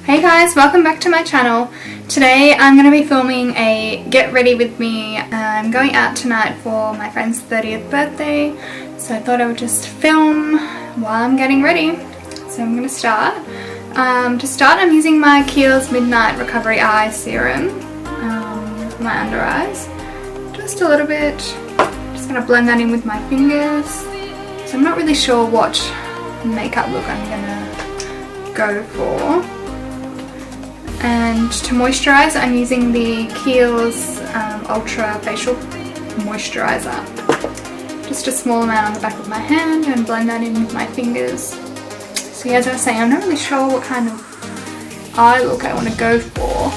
Hey guys, welcome back to my channel. Today I'm going to be filming a get ready with me. I'm going out tonight for my friend's 30th birthday, so I thought I would just film while I'm getting ready. So I'm going to start. To start, I'm using my Khiels Midnight Recovery Eye Serum for my under eyes. Just a little bit. Just going to blend that in with my fingers. So I'm not really sure what makeup look I'm going to go for. And to moisturise, I'm using the Khiels Ultra Facial Moisturiser. Just a small amount on the back of my hand and blend that in with my fingers. So as I was saying, I'm not really sure what kind of eye look I want to go for,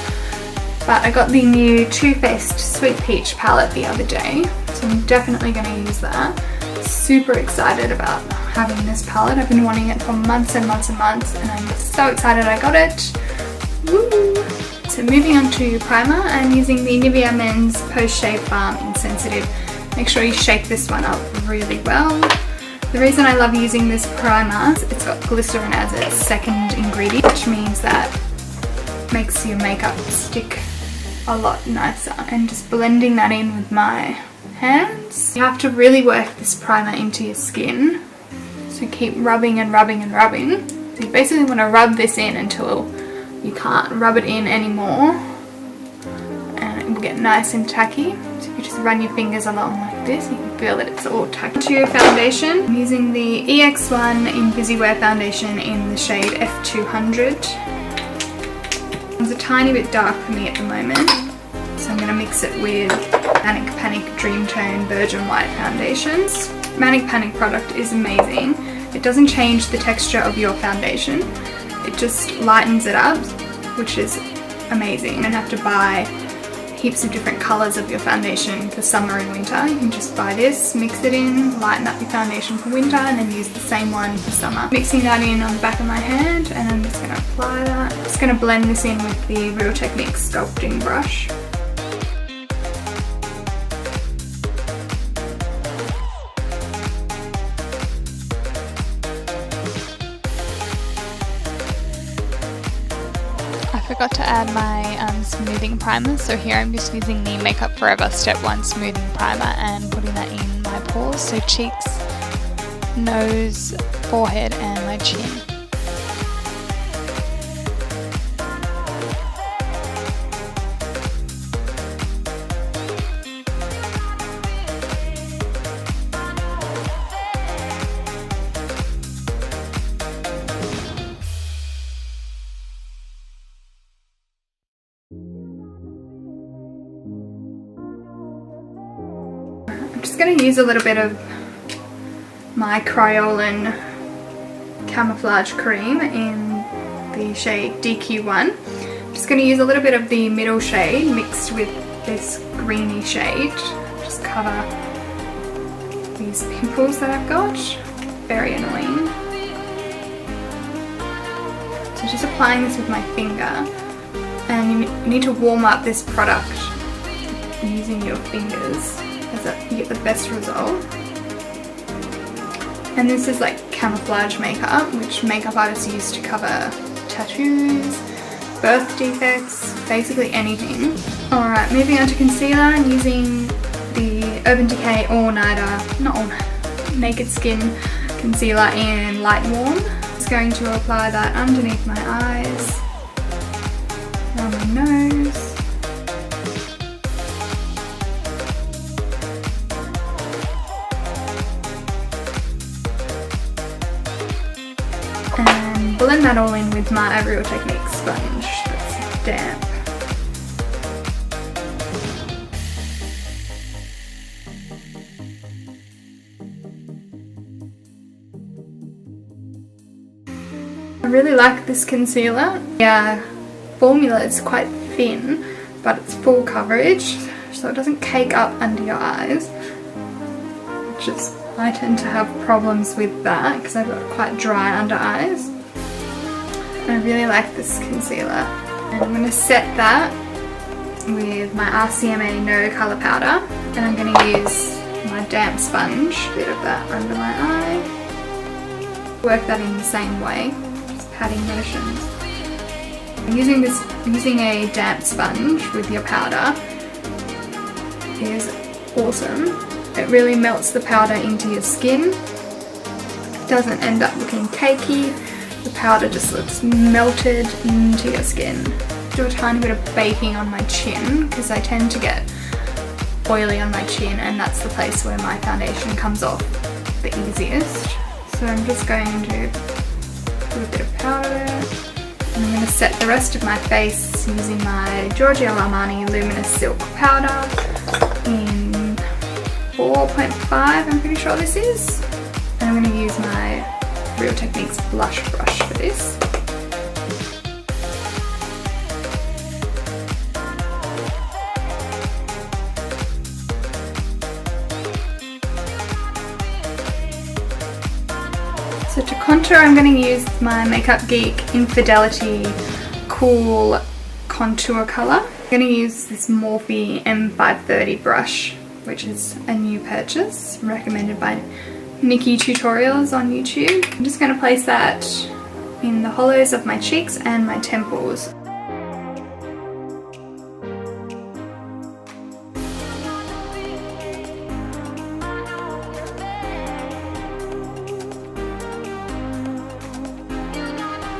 but I got the new Too Faced Sweet Peach palette the other day, so I'm definitely going to use that. Super excited about having this palette. I've been wanting it for months and months and months, and I'm so excited I got it. Woo! So moving on to primer, I'm using the Nivea Men's Post Shave Balm Insensitive. Make sure you shake this one up really well. The reason I love using this primer is it's got glycerin as its second ingredient, which means that makes your makeup stick a lot nicer. And just blending that in with my hands. You have to really work this primer into your skin. So keep rubbing and rubbing and rubbing. So you basically want to rub this in until you can't rub it in anymore, and it will get nice and tacky. So if you just run your fingers along like this, you can feel that it's all tacky. To your foundation, I'm using the EX1 inviswear foundation in the shade F200. It's a tiny bit dark for me at the moment, so I'm going to mix it with Manic Panic Dreamtone Virgin White foundations. Manic Panic product is amazing. It doesn't change the texture of your foundation. It just lightens it up, which is amazing. You don't have to buy heaps of different colours of your foundation for summer and winter. You can just buy this, mix it in, lighten up your foundation for winter, and then use the same one for summer. Mixing that in on the back of my hand, and I'm just going to apply that. Just going to blend this in with the Real Technique sculpting brush. I forgot to add my smoothing primer, so here I'm just using the Makeupforever Step 1 smoothing primer and putting that in my pores, so cheeks, nose, forehead and my chin. I'm just going to use a little bit of my Kryolan Camouflage Cream in the shade DQ1. I'm just going to use a little bit of the middle shade mixed with this greeny shade. Just cover these pimples that I've got. Very annoying. So just applying this with my finger, and you need to warm up this product using your fingers, you get the best result. And this is like camouflage makeup, which makeup artists use to cover tattoos, birth defects, basically anything. Alright, moving on to concealer, I'm using the Urbacn Decay Naked Skin Concealer in Light Warm. Just going to apply that underneath my eyes, around my nose. And blend that all in with my Real Technique sponge that's damp. I really like this concealer. The formula is quite thin, but it's full coverage, so it doesn't cake up under your eyes, which is, I tend to have problems with that because I've got quite dry under eyes. And I really like this concealer. And I'm going to set that with my RCMA No Colour Powder, and I'm going to use my damp sponge, a bit of that under my eye. Work that in the same way, just patting motions. Using a damp sponge with your powder is awesome. It really melts the powder into your skin. It doesn't end up looking cakey. The powder just looks melted into your skin. Do a tiny bit of baking on my chin because I tend to get oily on my chin, and that's the place where my foundation comes off the easiest. So I'm just going to put a bit of powder there, and I'm going to set the rest of my face using my Giorgio Armani Luminous Silk Powder in 4.5, I'm pretty sure this is. And I'm going to use my Real Techniques blush brush for this. So to contour, I'm going to use my Makeupgeek Infidelity Cool Contour Colour. I'm going to use this Morphe M530 brush, which is a new purchase, recommended by Nikki Tutorials on YouTube. I'm just going to place that in the hollows of my cheeks and my temples.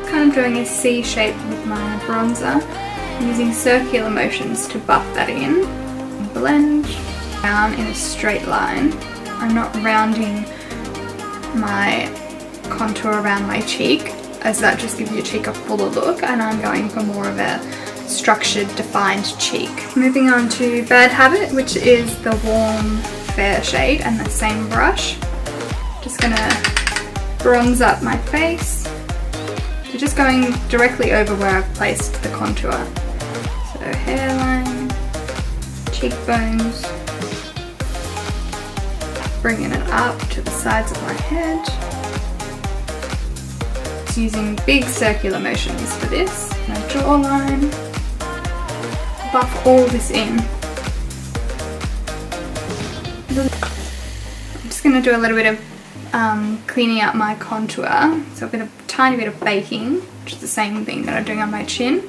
Kind of doing a C shape with my bronzer, using circular motions to buff that in. Blend down in a straight line. I'm not rounding my contour around my cheek, as that just gives your cheek a fuller look, and I'm going for more of a structured, defined cheek. Moving on to Bad Habit, which is the warm fair shade, and the same brush. Just gonna bronze up my face. So just going directly over where I've placed the contour. So hairline, cheekbones, bringing it up to the sides of my head. Just using big circular motions for this. My jawline. Buff all this in. I'm just going to do a little bit of cleaning up my contour. So a tiny bit of baking, which is the same thing that I'm doing on my chin.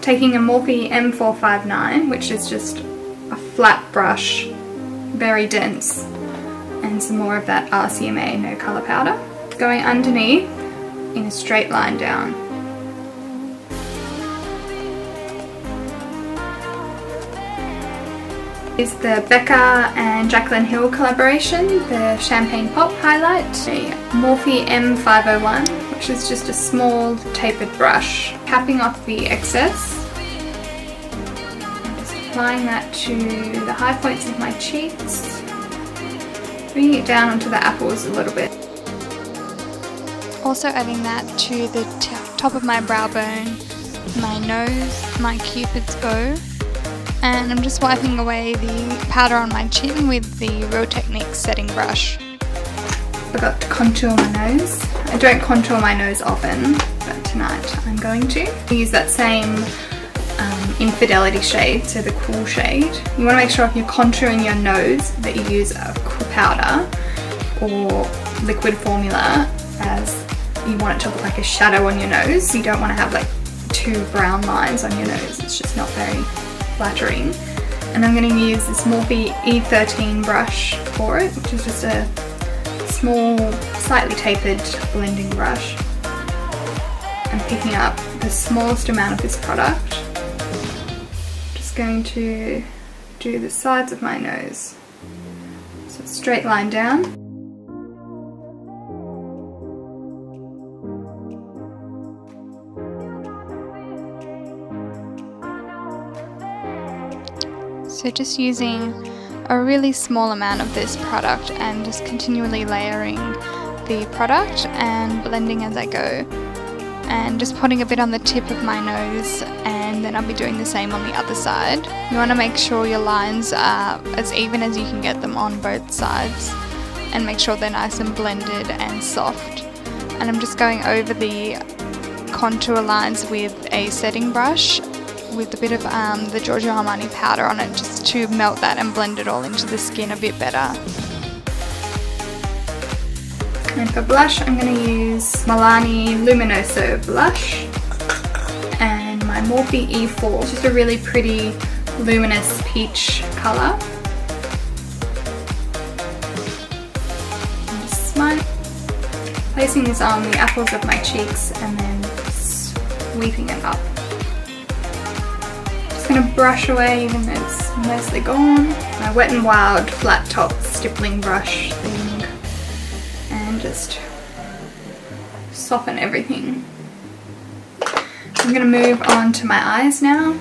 Taking a Morphe M459, which is just a flat brush, very dense, and some more of that RCMA no colour powder. Going underneath in a straight line down. Is the Becca and Jaclyn Hill collaboration, the Champagne Pop Highlight. A Morphe M501, which is just a small tapered brush. Capping off the excess. And just applying that to the high points of my cheeks. Bringing it down onto the apples a little bit. Also adding that to the top of my brow bone, my nose, my cupid's bow, and I'm just wiping away the powder on my chin with the Real Techniques setting brush. Forgot to contour my nose. I don't contour my nose often, but tonight I'm going to. Use that same Infidelity shade, so the cool shade. You want to make sure if you're contouring your nose that you use a cool powder or liquid formula, as you want it to look like a shadow on your nose. You don't want to have like two brown lines on your nose. It's just not very flattering. And I'm going to use this Morphe E13 brush for it, which is just a small, slightly tapered blending brush. I'm picking up the smallest amount of this product. Just going to do the sides of my nose. So straight line down. So just using a really small amount of this product and just continually layering the product and blending as I go, and just putting a bit on the tip of my nose, and then I'll be doing the same on the other side. You want to make sure your lines are as even as you can get them on both sides, and make sure they're nice and blended and soft. And I'm just going over the contour lines with a setting brush with a bit of the Giorgio Armani powder on it, just to melt that and blend it all into the skin a bit better. And for blush, I'm going to use Milani Luminoso blush, and Morphe E4. It's just a really pretty luminous peach colour. I'm just placing this on the apples of my cheeks and then sweeping it up. Just going to brush away even though it's mostly gone. My Wet n Wild flat top stippling brush thing, and just soften everything. I'm going to move on to my eyes now.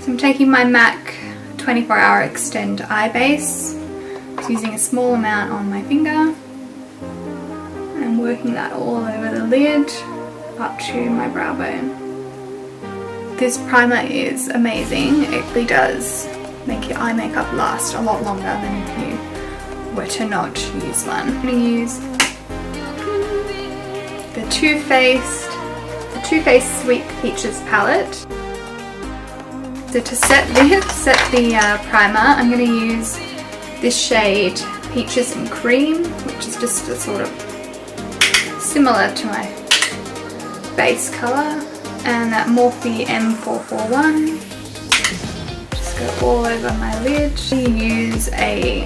So I'm taking my MAC 24-Hour Extend Eye Base, just using a small amount on my finger and working that all over the lid up to my brow bone. This primer is amazing. It really does make your eye makeup last a lot longer than if you were to not use one. I'm going to use the Too Faced Sweet Peaches palette. So to set the primer, I'm going to use this shade Peaches and Cream, which is just a sort of similar to my base colour, and that Morphe M441. Just go all over my lid. You use a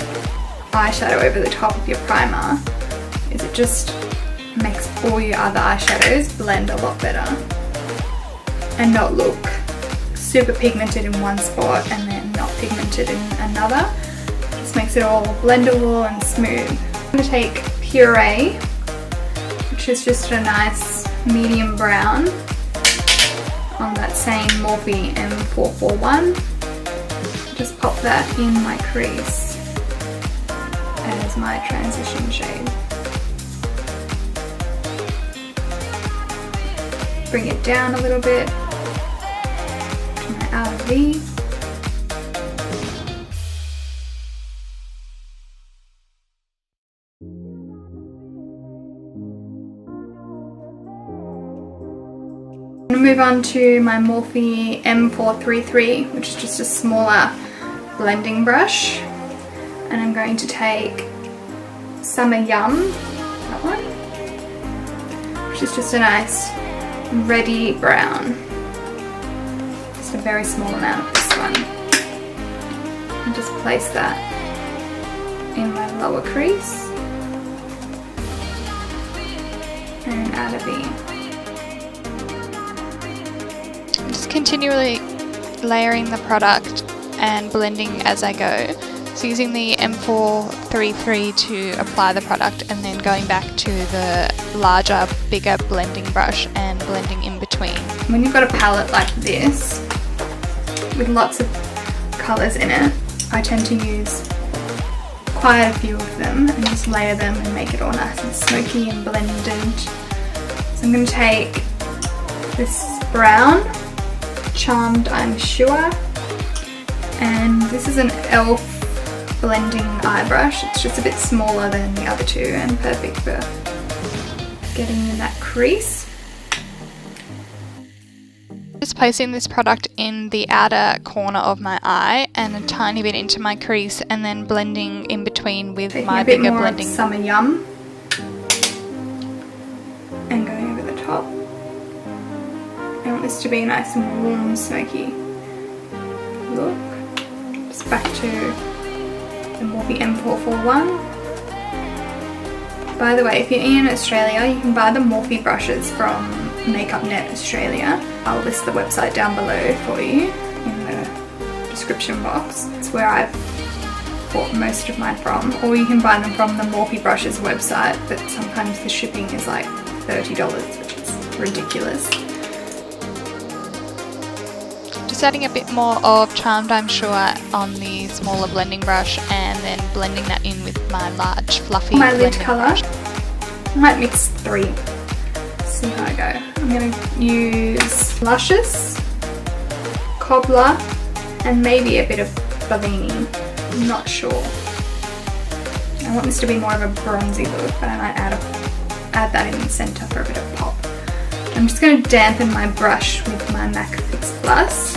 eyeshadow over the top of your primer, is it just makes all your other eyeshadows blend a lot better and not look super pigmented in one spot and then not pigmented in another. Just makes it all blendable and smooth. I'm going to take Puree, which is just a nice medium brown, on that same Morphe M441. Just pop that in my crease as my transition shade. Bring it down a little bit to my outer V. I'm going to move on to my Morphe M433, which is just a smaller blending brush, and I'm going to take Summer Yum, that one, which is just a nice reddy brown. Just a very small amount of this one. And just place that in my lower crease and add a V. Just continually layering the product and blending as I go. So using the M433 to apply the product and then going back to the larger, bigger blending brush and blending in between. When you've got a palette like this with lots of colours in it, I tend to use quite a few of them and just layer them and make it all nice and smoky and blended. So I'm going to take this brown Charmed I'm Sure, and this is an e.l.f. blending eye brush. It's just a bit smaller than the other two and perfect for getting in that crease. Just placing this product in the outer corner of my eye and a tiny bit into my crease, and then blending in between with my bigger blending. Summer Yum and going over the top. I want this to be a nice and warm, smoky look. Just back to the Morphe M441. By the way, if you're in Australia, you can buy the Morphe brushes from MakeupNet Australia. I'll list the website down below for you in the description box. It's where I've bought most of mine from. Or you can buy them from the Morphe brushes website, but sometimes the shipping is like $30, which is ridiculous. Just adding a bit more of Charmed I'm Sure on the smaller blending brush and then blending that in with my large fluffy my lid colour. Brush. I might mix 3. See how I go. I'm going to use Luscious, Cobbler, and maybe a bit of Bellini. I'm not sure. I want this to be more of a bronzy look, but I might add that in the centre for a bit of pop. I'm just going to dampen my brush with my MAC Fix Plus.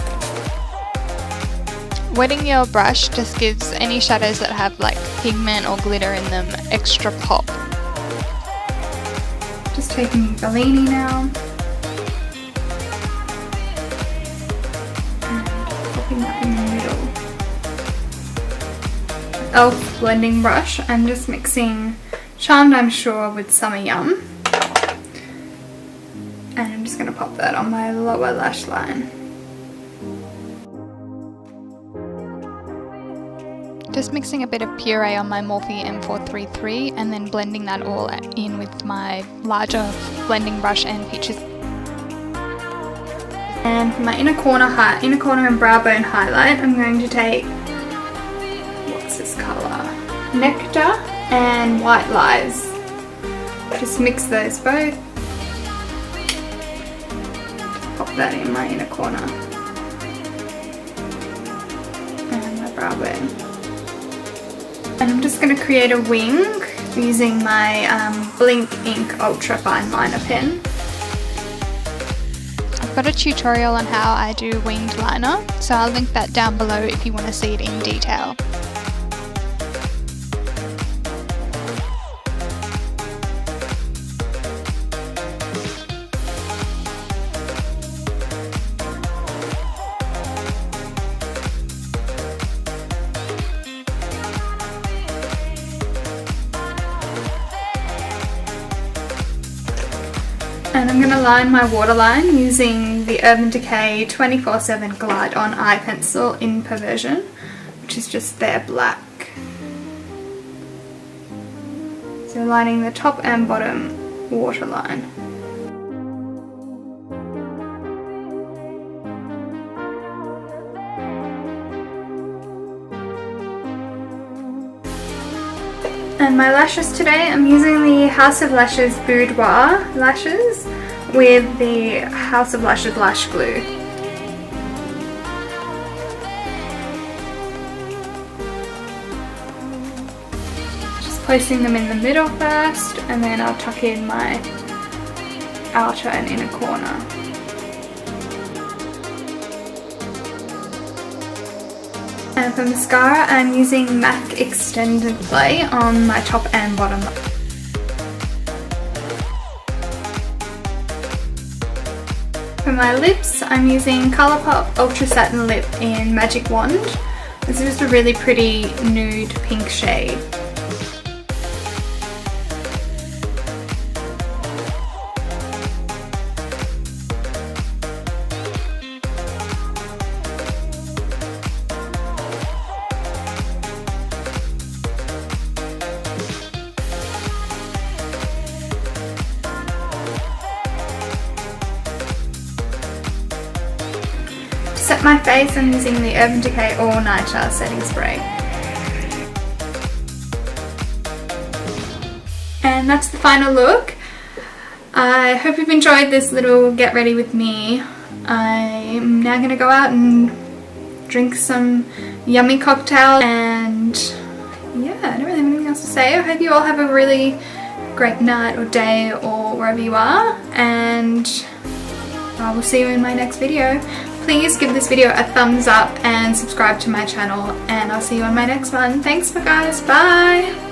Wetting your brush just gives any shadows that have like pigment or glitter in them extra pop. Just taking Bellini now. e.l.f. blending brush. I'm just mixing Charmed I'm Sure with Summer Yum. And I'm just going to pop that on my lower lash line. Just mixing a bit of puree on my Morphe M433 and then blending that all in with my larger blending brush and Peaches. And for my inner corner and brow bone highlight, I'm going to take, what's this colour? Nectar and White Lies. Just mix those both. Just pop that in my inner corner and my brow bone. And I'm just going to create a wing using my Blinc Inc ultrafine liner pen. I've got a tutorial on how I do winged liner, so I'll link that down below if you want to see it in detail. And I'm going to line my waterline using the Urbacn Decay 24/7 Glide On Eye Pencil in Perversion, which is just their black. So lining the top and bottom waterline. And my lashes today, I'm using the House of Lashes Boudiour lashes with the House of Lashes lash glue. Just placing them in the middle first, and then I'll tuck in my outer and inner corner. And for mascara, I'm using MAC Extended Play on my top and bottom. For my lips, I'm using Colourpop Ultra Satin Lip in Magic Wand. This is just a really pretty nude pink shade. To set my face, I'm using the Urbacn Decay All Nighter Setting Spray. And that's the final look. I hope you've enjoyed this little get ready with me. I'm now going to go out and drink some yummy cocktail, and yeah, I don't really have anything else to say. I hope you all have a really great night or day or wherever you are, and I will see you in my next video. Please give this video a thumbs up and subscribe to my channel, and I'll see you on my next one. Thanks guys, bye!